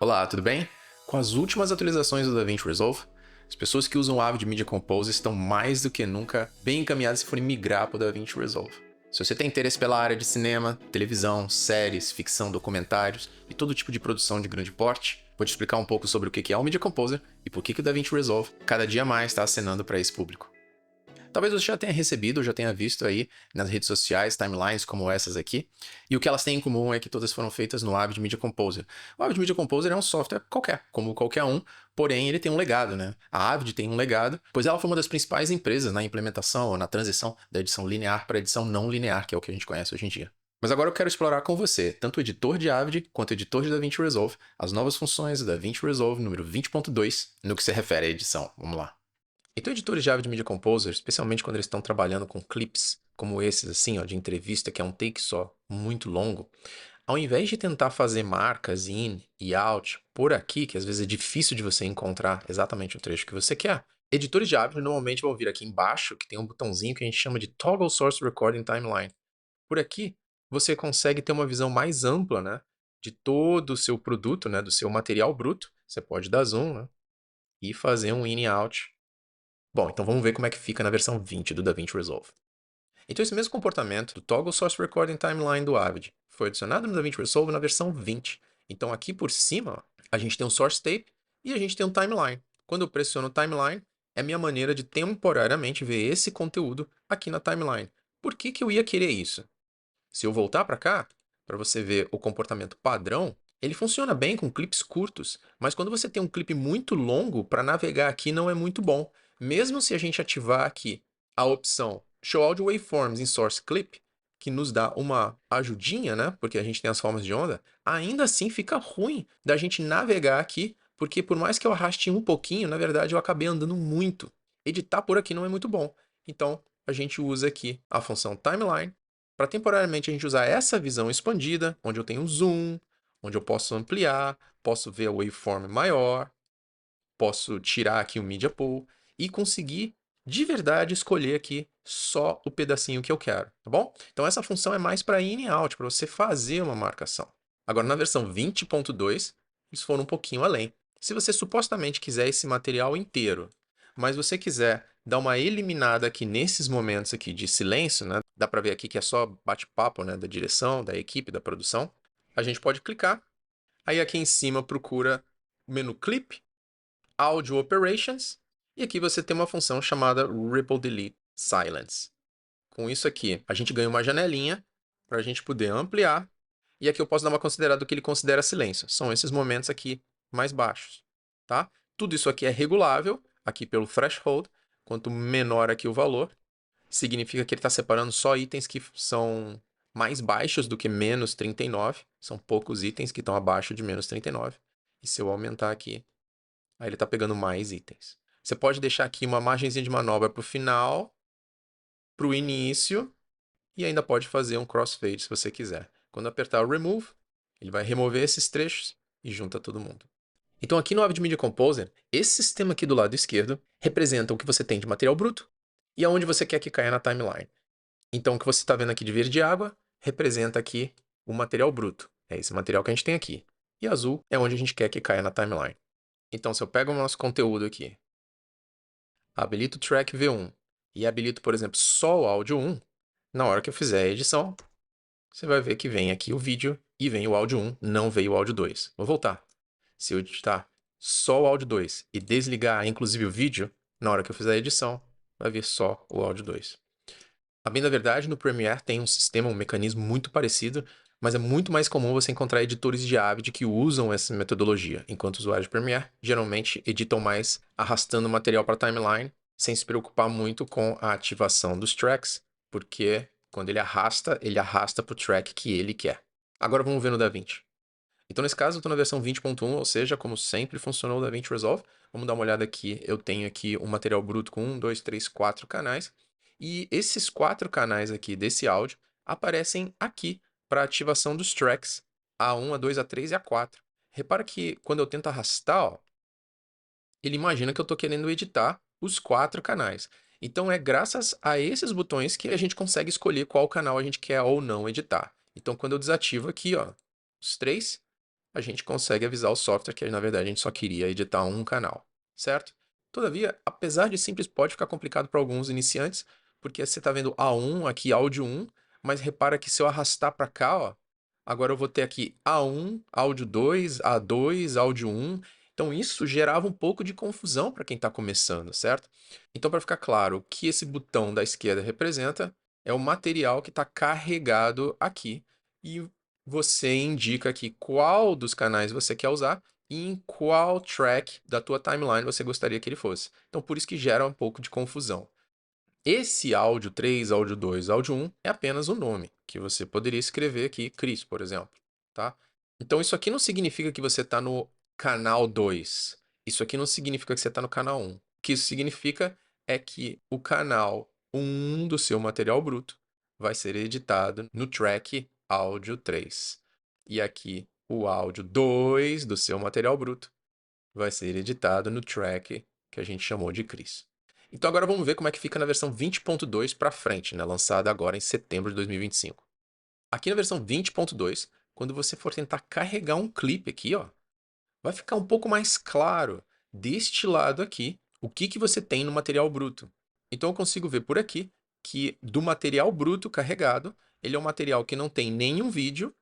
Olá, tudo bem? Com as últimas atualizações do DaVinci Resolve, as pessoas que usam o Avid Media Composer estão mais do que nunca bem encaminhadas se forem migrar para o DaVinci Resolve. Se você tem interesse pela área de cinema, televisão, séries, ficção, documentários e todo tipo de produção de grande porte, vou te explicar um pouco sobre o que é o Media Composer e por que o DaVinci Resolve cada dia mais está acenando para esse público. Talvez você já tenha recebido ou já tenha visto aí nas redes sociais timelines como essas aqui, e o que elas têm em comum é que todas foram feitas no Avid Media Composer. O Avid Media Composer é um software qualquer, como qualquer um, porém ele tem um legado, né? A Avid tem um legado, pois ela foi uma das principais empresas na implementação ou na transição da edição linear para a edição não linear, que é o que a gente conhece hoje em dia. Mas agora eu quero explorar com você, tanto o editor de Avid quanto o editor de DaVinci Resolve, as novas funções do DaVinci Resolve número 20.2 no que se refere à edição. Vamos lá. Então, editores de Avid Media Composer, especialmente quando eles estão trabalhando com clips como esses, assim, ó, de entrevista, que é um take só, muito longo, ao invés de tentar fazer marcas in e out por aqui, que às vezes é difícil de você encontrar exatamente o trecho que você quer, editores de Avid normalmente vão vir aqui embaixo, que tem um botãozinho que a gente chama de Toggle Source Recording Timeline. Por aqui, você consegue ter uma visão mais ampla, né, de todo o seu produto, né, do seu material bruto. Você pode dar zoom, né, e fazer um in e out. Bom, então vamos ver como é que fica na versão 20 do DaVinci Resolve. Então esse mesmo comportamento do Toggle Source Recording Timeline do Avid foi adicionado no DaVinci Resolve na versão 20. Então aqui por cima, ó, a gente tem um Source Tape e a gente tem um Timeline. Quando eu pressiono o Timeline, é a minha maneira de temporariamente ver esse conteúdo aqui na Timeline. Por que eu ia querer isso? Se eu voltar para cá, para você ver o comportamento padrão, ele funciona bem com clipes curtos, mas quando você tem um clipe muito longo, para navegar aqui não é muito bom. Mesmo se a gente ativar aqui a opção Show Audio Waveforms in Source Clip, que nos dá uma ajudinha, né? Porque a gente tem as formas de onda, ainda assim fica ruim da gente navegar aqui, porque por mais que eu arraste um pouquinho, na verdade eu acabei andando muito. Editar por aqui não é muito bom. Então, a gente usa aqui a função Timeline, para temporariamente a gente usar essa visão expandida, onde eu tenho zoom, onde eu posso ampliar, posso ver a waveform maior, posso tirar aqui o Media Pool e conseguir de verdade escolher aqui só o pedacinho que eu quero, tá bom? Então essa função é mais para in e out, para você fazer uma marcação. Agora na versão 20.2, eles foram um pouquinho além. Se você supostamente quiser esse material inteiro, mas você quiser dar uma eliminada aqui nesses momentos aqui de silêncio, né? Dá para ver aqui que é só bate-papo, né, da direção, da equipe, da produção. A gente pode clicar. Aí aqui em cima procura o menu Clip, Audio Operations, e aqui você tem uma função chamada Ripple Delete Silence. Com isso aqui, a gente ganha uma janelinha para a gente poder ampliar, e aqui eu posso dar uma considerada do que ele considera silêncio. São esses momentos aqui mais baixos, tá? Tudo isso aqui é regulável, aqui pelo threshold. Quanto menor aqui o valor, significa que ele está separando só itens que são mais baixos do que menos 39. São poucos itens que estão abaixo de menos 39. E se eu aumentar aqui, aí ele está pegando mais itens. Você pode deixar aqui uma margenzinha de manobra para o final, para o início, e ainda pode fazer um crossfade se você quiser. Quando apertar o Remove, ele vai remover esses trechos e junta todo mundo. Então aqui no Avid Media Composer, esse sistema aqui do lado esquerdo representa o que você tem de material bruto e aonde você quer que caia na timeline. Então o que você está vendo aqui de verde água representa aqui o material bruto. É esse material que a gente tem aqui. E azul é onde a gente quer que caia na timeline. Então se eu pego o nosso conteúdo aqui, habilito o track V1 e habilito, por exemplo, só o áudio 1, na hora que eu fizer a edição, você vai ver que vem aqui o vídeo e vem o áudio 1, não veio o áudio 2. Vou voltar. Se eu editar só o áudio 2 e desligar inclusive o vídeo, na hora que eu fizer a edição, vai vir só o áudio 2. A bem da verdade, no Premiere tem um sistema, um mecanismo muito parecido, mas é muito mais comum você encontrar editores de Avid que usam essa metodologia, enquanto usuários de Premiere geralmente editam mais arrastando o material para a timeline, sem se preocupar muito com a ativação dos tracks, porque quando ele arrasta para o track que ele quer. Agora vamos ver no DaVinci. Então, nesse caso, eu estou na versão 20.1, ou seja, como sempre funcionou o DaVinci Resolve. Vamos dar uma olhada aqui. Eu tenho aqui um material bruto com 1, 2, 3, 4 canais. E esses 4 canais aqui desse áudio aparecem aqui para ativação dos tracks A1, A2, A3 e A4. Repara que quando eu tento arrastar, ó, ele imagina que eu estou querendo editar os 4 canais. Então, é graças a esses botões que a gente consegue escolher qual canal a gente quer ou não editar. Então, quando eu desativo aqui, ó, os 3, a gente consegue avisar o software que, na verdade, a gente só queria editar um canal, certo? Todavia, apesar de simples, pode ficar complicado para alguns iniciantes, porque você está vendo A1, aqui áudio 1, mas repara que se eu arrastar para cá, ó, agora eu vou ter aqui A1, áudio 2, A2, áudio 1. Então isso gerava um pouco de confusão para quem está começando, certo? Então, para ficar claro, o que esse botão da esquerda representa é o material que está carregado aqui. E você indica aqui qual dos canais você quer usar e em qual track da tua timeline você gostaria que ele fosse. Então, por isso que gera um pouco de confusão. Esse áudio 3, áudio 2, áudio 1 é apenas um nome, que você poderia escrever aqui, Chris, por exemplo, tá? Então, isso aqui não significa que você está no canal 2. Isso aqui não significa que você está no canal 1. O que isso significa é que o canal 1 do seu material bruto vai ser editado no track áudio 3. E aqui, o áudio 2 do seu material bruto vai ser editado no track que a gente chamou de Chris. Então agora vamos ver como é que fica na versão 20.2 para frente, né, lançada agora em setembro de 2025. Aqui na versão 20.2, quando você for tentar carregar um clipe aqui, ó, vai ficar um pouco mais claro deste lado aqui o que você tem no material bruto. Então eu consigo ver por aqui que do material bruto carregado, ele é um material que não tem nenhum vídeo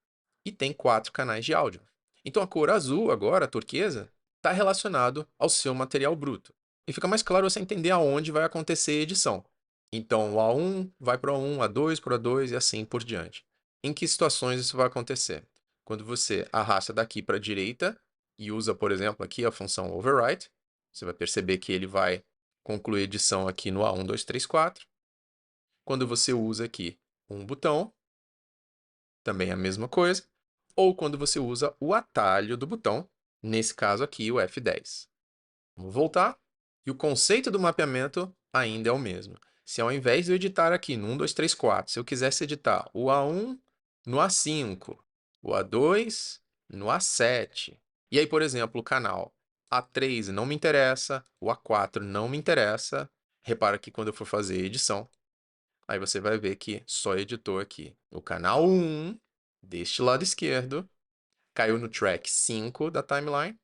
e tem 4 canais de áudio. Então a cor azul agora, a turquesa, está relacionado ao seu material bruto. E fica mais claro você entender aonde vai acontecer a edição. Então o A1 vai para o A1, A2 para o A2 e assim por diante. Em que situações isso vai acontecer? Quando você arrasta daqui para a direita e usa, por exemplo, aqui a função overwrite, você vai perceber que ele vai concluir a edição aqui no A1, 2, 3, 4. Quando você usa aqui um botão, também é a mesma coisa. Ou quando você usa o atalho do botão, nesse caso aqui, o F10. Vamos voltar. E o conceito do mapeamento ainda é o mesmo. Se ao invés de eu editar aqui no 1, 2, 3, 4, se eu quisesse editar o A1 no A5, o A2 no A7, e aí, por exemplo, o canal A3 não me interessa, o A4 não me interessa, repara que quando eu for fazer edição, aí você vai ver que só editou aqui o canal 1 deste lado esquerdo, caiu no track 5 da timeline,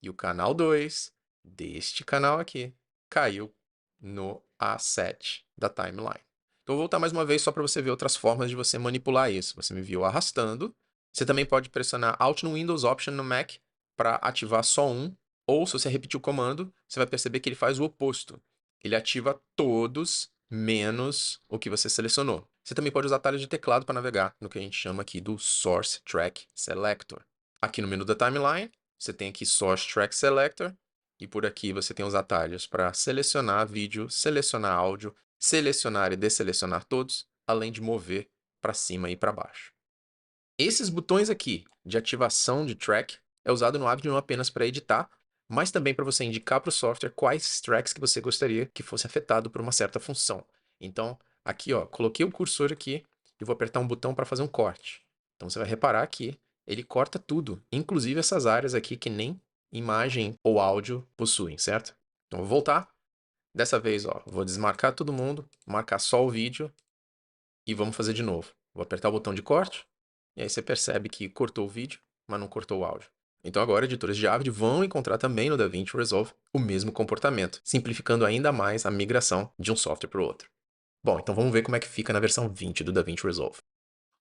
e o canal 2 deste canal aqui caiu no A7 da timeline. Então, vou voltar mais uma vez só para você ver outras formas de você manipular isso. Você me viu arrastando. Você também pode pressionar Alt no Windows, Option no Mac para ativar só um. Ou, se você repetir o comando, você vai perceber que ele faz o oposto. Ele ativa todos, menos o que você selecionou. Você também pode usar atalhos de teclado para navegar no que a gente chama aqui do Source Track Selector. Aqui no menu da timeline, você tem aqui Source Track Selector, e por aqui você tem os atalhos para selecionar vídeo, selecionar áudio, selecionar e desselecionar todos, além de mover para cima e para baixo. Esses botões aqui de ativação de track é usado no Avid não apenas para editar, mas também para você indicar para o software quais tracks que você gostaria que fosse afetado por uma certa função. Então, aqui, ó, coloquei o cursor aqui e vou apertar um botão para fazer um corte. Então, você vai reparar que ele corta tudo, inclusive essas áreas aqui que nem imagem ou áudio possuem, certo? Então, vou voltar. Dessa vez, ó, vou desmarcar todo mundo, marcar só o vídeo e vamos fazer de novo. Vou apertar o botão de corte e aí você percebe que cortou o vídeo, mas não cortou o áudio. Então agora editores de Avid vão encontrar também no DaVinci Resolve o mesmo comportamento, simplificando ainda mais a migração de um software para o outro. Bom, então vamos ver como é que fica na versão 20 do DaVinci Resolve.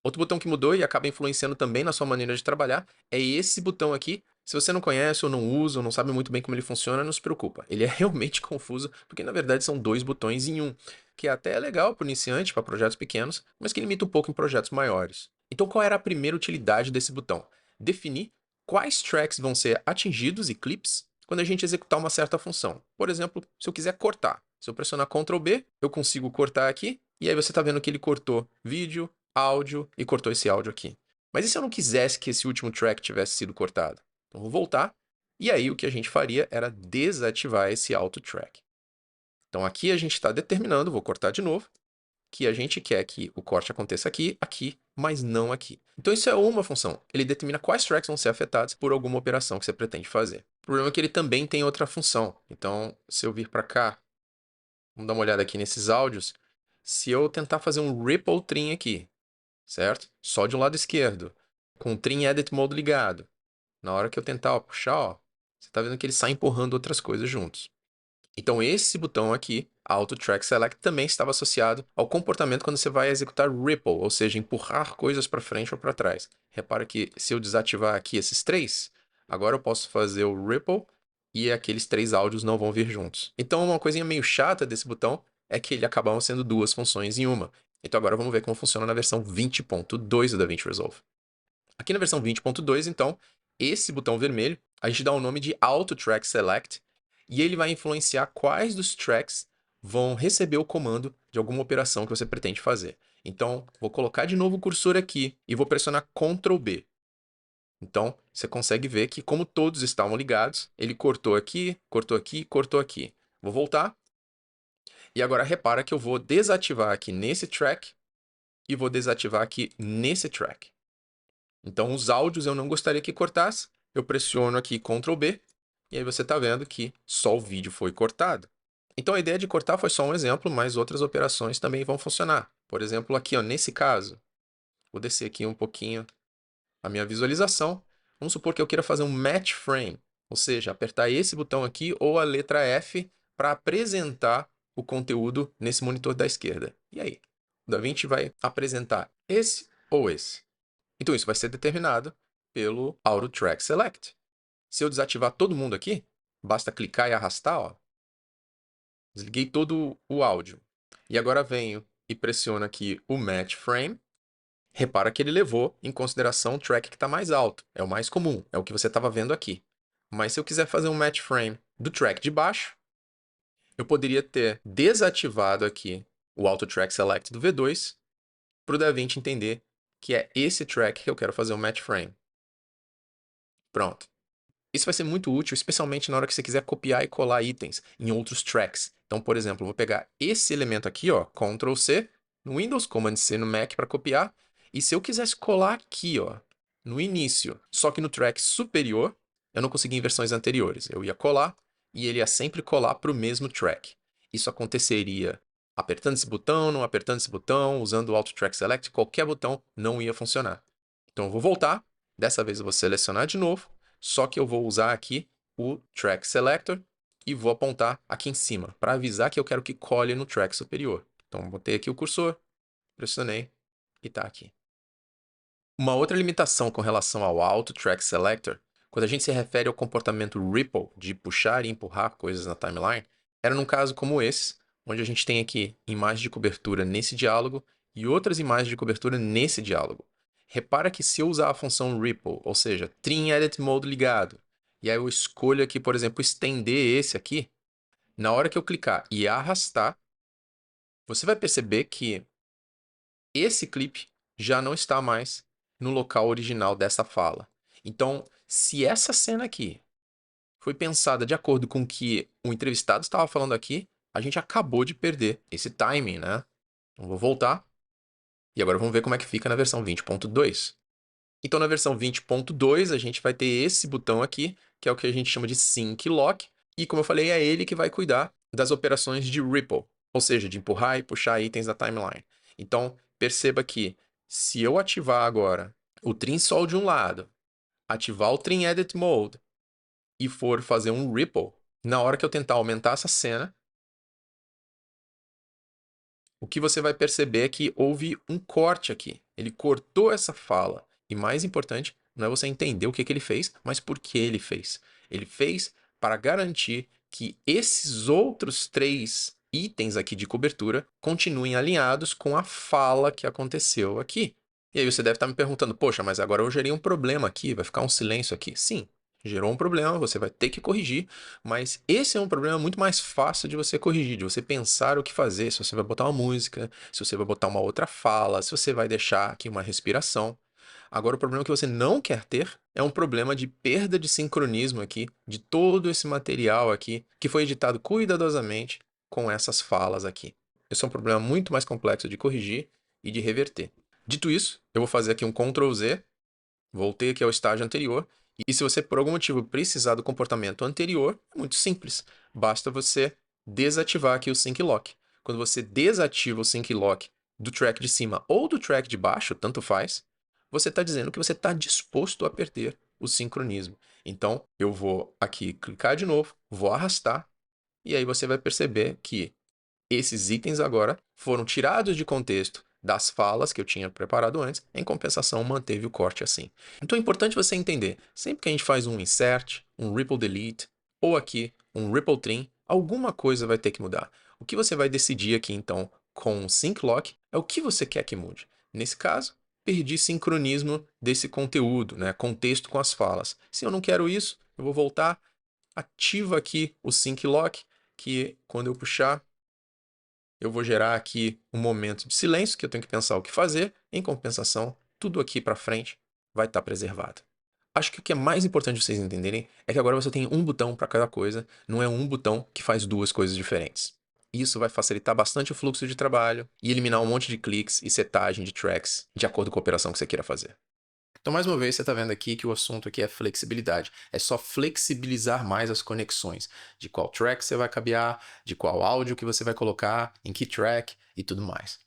Outro botão que mudou e acaba influenciando também na sua maneira de trabalhar é esse botão aqui. Se você não conhece ou não usa ou não sabe muito bem como ele funciona, não se preocupa. Ele é realmente confuso, porque na verdade são dois botões em um, que até é legal para o iniciante, para projetos pequenos, mas que limita um pouco em projetos maiores. Então qual era a primeira utilidade desse botão? Definir quais tracks vão ser atingidos e clips quando a gente executar uma certa função. Por exemplo, se eu quiser cortar. Se eu pressionar Ctrl B, eu consigo cortar aqui, e aí você está vendo que ele cortou vídeo, áudio e cortou esse áudio aqui. Mas e se eu não quisesse que esse último track tivesse sido cortado? Então vou voltar, e aí o que a gente faria era desativar esse auto track. Então aqui a gente está determinando, vou cortar de novo, que a gente quer que o corte aconteça aqui, aqui, mas não aqui. Então isso é uma função. Ele determina quais tracks vão ser afetados por alguma operação que você pretende fazer. O problema é que ele também tem outra função. Então, se eu vir para cá, vamos dar uma olhada aqui nesses áudios. Se eu tentar fazer um ripple trim aqui, certo? Só de um lado esquerdo, com o Trim Edit Mode ligado. Na hora que eu tentar ó, puxar, ó, você tá vendo que ele sai empurrando outras coisas juntos. Então esse botão aqui, Auto Track Select, também estava associado ao comportamento quando você vai executar Ripple, ou seja, empurrar coisas para frente ou para trás. Repara que se eu desativar aqui esses três, agora eu posso fazer o Ripple e aqueles três áudios não vão vir juntos. Então uma coisinha meio chata desse botão é que ele acabam sendo duas funções em uma. Então agora vamos ver como funciona na versão 20.2 do DaVinci Resolve. Aqui na versão 20.2, então, esse botão vermelho, a gente dá o nome de Auto Track Select e ele vai influenciar quais dos tracks vão receber o comando de alguma operação que você pretende fazer. Então, vou colocar de novo o cursor aqui e vou pressionar Ctrl B. Então, você consegue ver que como todos estavam ligados, ele cortou aqui, cortou aqui, cortou aqui. Vou voltar. E agora repara que eu vou desativar aqui nesse track e vou desativar aqui nesse track. Então, os áudios eu não gostaria que cortasse. Eu pressiono aqui Ctrl B e aí você está vendo que só o vídeo foi cortado. Então, a ideia de cortar foi só um exemplo, mas outras operações também vão funcionar. Por exemplo, aqui, ó, nesse caso, vou descer aqui um pouquinho a minha visualização. Vamos supor que eu queira fazer um match frame, ou seja, apertar esse botão aqui ou a letra F para apresentar o conteúdo nesse monitor da esquerda. E aí? O DaVinci vai apresentar esse ou esse. Então, isso vai ser determinado pelo Auto Track Select. Se eu desativar todo mundo aqui, basta clicar e arrastar, ó. Desliguei todo o áudio. E agora venho e pressiono aqui o Match Frame. Repara que ele levou em consideração o track que está mais alto. É o mais comum, é o que você estava vendo aqui. Mas se eu quiser fazer um Match Frame do track de baixo, eu poderia ter desativado aqui o Auto Track Select do V2 para o DaVinci entender que é esse track que eu quero fazer um Match Frame. Pronto. Isso vai ser muito útil, especialmente na hora que você quiser copiar e colar itens em outros tracks. Então, por exemplo, eu vou pegar esse elemento aqui, ó, Ctrl C, no Windows, Command C no Mac para copiar. E se eu quisesse colar aqui, ó, no início, só que no track superior, eu não conseguia em versões anteriores. Eu ia colar e ele ia sempre colar para o mesmo track. Isso aconteceria apertando esse botão, não apertando esse botão, usando o Auto Track Select, qualquer botão não ia funcionar. Então eu vou voltar, dessa vez eu vou selecionar de novo, só que eu vou usar aqui o Track Selector e vou apontar aqui em cima, para avisar que eu quero que cole no track superior. Então, botei aqui o cursor, pressionei e está aqui. Uma outra limitação com relação ao Auto Track Selector, quando a gente se refere ao comportamento Ripple, de puxar e empurrar coisas na timeline, era num caso como esse, onde a gente tem aqui imagens de cobertura nesse diálogo e outras imagens de cobertura nesse diálogo. Repara que se eu usar a função Ripple, ou seja, Trim Edit Mode ligado, e aí eu escolho aqui, por exemplo, estender esse aqui, na hora que eu clicar e arrastar, você vai perceber que esse clipe já não está mais no local original dessa fala. Então, se essa cena aqui foi pensada de acordo com o que o entrevistado estava falando aqui, a gente acabou de perder esse timing, né? Então, vou voltar. E agora vamos ver como é que fica na versão 20.2. Então, na versão 20.2, a gente vai ter esse botão aqui, que é o que a gente chama de Sync Lock. E, como eu falei, é ele que vai cuidar das operações de Ripple, ou seja, de empurrar e puxar itens da timeline. Então, perceba que se eu ativar agora o Trim Sol de um lado, ativar o Trim Edit Mode e for fazer um Ripple, na hora que eu tentar aumentar essa cena, o que você vai perceber é que houve um corte aqui. Ele cortou essa fala. E mais importante, não é você entender o que ele fez, mas por que ele fez. Ele fez para garantir que esses outros três itens aqui de cobertura continuem alinhados com a fala que aconteceu aqui. E aí você deve estar me perguntando, poxa, mas agora eu gerei um problema aqui, vai ficar um silêncio aqui. Sim, gerou um problema, você vai ter que corrigir, mas esse é um problema muito mais fácil de você corrigir, de você pensar o que fazer, se você vai botar uma música, se você vai botar uma outra fala, se você vai deixar aqui uma respiração. Agora, o problema que você não quer ter é um problema de perda de sincronismo aqui, de todo esse material aqui, que foi editado cuidadosamente com essas falas aqui. Esse é um problema muito mais complexo de corrigir e de reverter. Dito isso, eu vou fazer aqui um Ctrl Z, voltei aqui ao estágio anterior, e se você por algum motivo precisar do comportamento anterior, é muito simples. Basta você desativar aqui o Sync Lock. Quando você desativa o Sync Lock do track de cima ou do track de baixo, tanto faz, você está dizendo que você está disposto a perder o sincronismo. Então, eu vou aqui clicar de novo, vou arrastar, e aí você vai perceber que esses itens agora foram tirados de contexto das falas que eu tinha preparado antes, em compensação manteve o corte assim. Então é importante você entender, sempre que a gente faz um insert, um ripple delete, ou aqui um ripple trim, alguma coisa vai ter que mudar. O que você vai decidir aqui então com o sync lock é o que você quer que mude. Nesse caso, perdi sincronismo desse conteúdo, né? Contexto com as falas. Se eu não quero isso, eu vou voltar, ativa aqui o sync lock, que quando eu puxar, eu vou gerar aqui um momento de silêncio, que eu tenho que pensar o que fazer. Em compensação, tudo aqui para frente vai estar preservado. Acho que o que é mais importante vocês entenderem é que agora você tem um botão para cada coisa, não é um botão que faz duas coisas diferentes. Isso vai facilitar bastante o fluxo de trabalho e eliminar um monte de cliques e setagem de tracks de acordo com a operação que você queira fazer. Então, mais uma vez, você está vendo aqui que o assunto aqui é flexibilidade. É só flexibilizar mais as conexões. De qual track você vai cabear, de qual áudio que você vai colocar, em que track e tudo mais.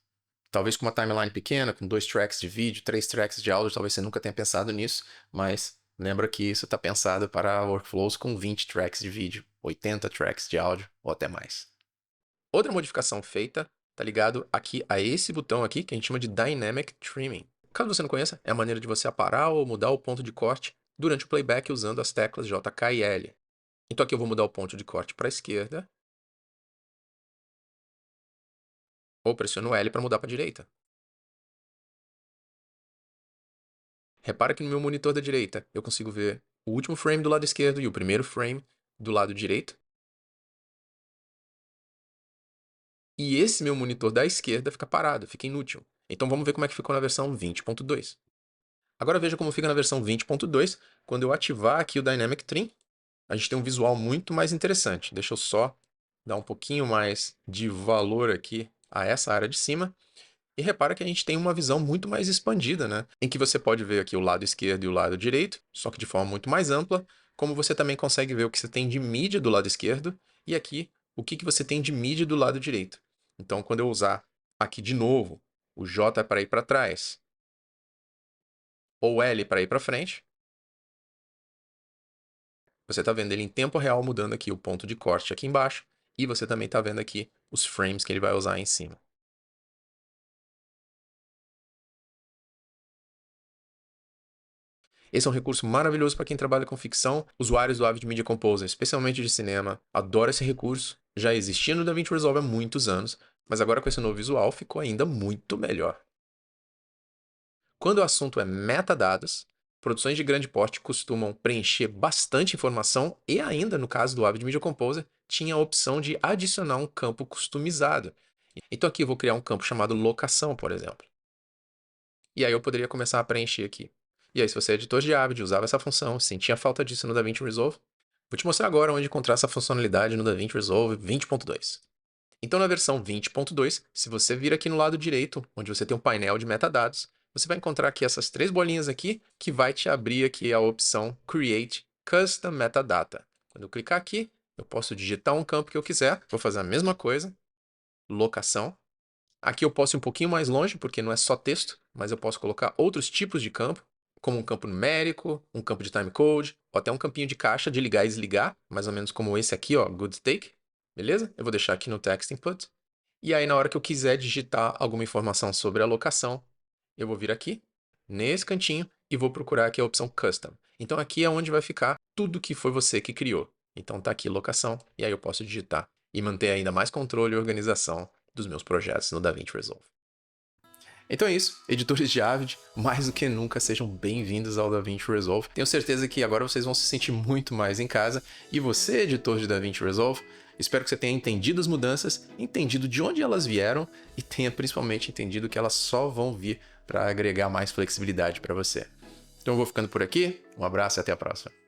Talvez com uma timeline pequena, com 2 tracks de vídeo, 3 tracks de áudio, talvez você nunca tenha pensado nisso, mas lembra que isso está pensado para workflows com 20 tracks de vídeo, 80 tracks de áudio ou até mais. Outra modificação feita está ligado aqui a esse botão aqui, que a gente chama de Dynamic Trimming. Caso você não conheça, é a maneira de você aparar ou mudar o ponto de corte durante o playback usando as teclas J, K e L. Então aqui eu vou mudar o ponto de corte para a esquerda, ou pressiono L para mudar para a direita. Repara que no meu monitor da direita eu consigo ver o último frame do lado esquerdo e o primeiro frame do lado direito. E esse meu monitor da esquerda fica parado, fica inútil. Então vamos ver como é que ficou na versão 20.2. Agora veja como fica na versão 20.2. Quando eu ativar aqui o Dynamic Trim, a gente tem um visual muito mais interessante. Deixa eu só dar um pouquinho mais de valor aqui a essa área de cima. E repara que a gente tem uma visão muito mais expandida, né? Em que você pode ver aqui o lado esquerdo e o lado direito, só que de forma muito mais ampla, como você também consegue ver o que você tem de mídia do lado esquerdo e aqui o que você tem de mídia do lado direito. Então, quando eu usar aqui de novo o J para ir para trás ou L para ir para frente, você está vendo ele em tempo real mudando aqui o ponto de corte aqui embaixo e você também está vendo aqui os frames que ele vai usar em cima. Esse é um recurso maravilhoso para quem trabalha com ficção. Usuários do Avid Media Composer, especialmente de cinema, adoram esse recurso. Já existia no DaVinci Resolve há muitos anos, mas agora com esse novo visual ficou ainda muito melhor. Quando o assunto é metadados, produções de grande porte costumam preencher bastante informação e ainda, no caso do Avid Media Composer, tinha a opção de adicionar um campo customizado. Então aqui eu vou criar um campo chamado locação, por exemplo. E aí eu poderia começar a preencher aqui. E aí, se você é editor de Avid, usava essa função, sentia falta disso no DaVinci Resolve, vou te mostrar agora onde encontrar essa funcionalidade no DaVinci Resolve 20.2. Então, na versão 20.2, se você vir aqui no lado direito, onde você tem um painel de metadados, você vai encontrar aqui essas 3 bolinhas aqui, que vai te abrir aqui a opção Create Custom Metadata. Quando eu clicar aqui, eu posso digitar um campo que eu quiser, vou fazer a mesma coisa, locação. Aqui eu posso ir um pouquinho mais longe, porque não é só texto, mas eu posso colocar outros tipos de campo, como um campo numérico, um campo de timecode, ou até um campinho de caixa de ligar e desligar, mais ou menos como esse aqui, ó, good take, beleza? Eu vou deixar aqui no text input. E aí, na hora que eu quiser digitar alguma informação sobre a locação, eu vou vir aqui, nesse cantinho, e vou procurar aqui a opção Custom. Então aqui é onde vai ficar tudo que foi você que criou. Então tá aqui locação, e aí eu posso digitar e manter ainda mais controle e organização dos meus projetos no DaVinci Resolve. Então é isso, editores de Avid, mais do que nunca sejam bem-vindos ao DaVinci Resolve. Tenho certeza que agora vocês vão se sentir muito mais em casa. E você, editor de DaVinci Resolve, espero que você tenha entendido as mudanças, entendido de onde elas vieram e tenha principalmente entendido que elas só vão vir para agregar mais flexibilidade para você. Então eu vou ficando por aqui, um abraço e até a próxima.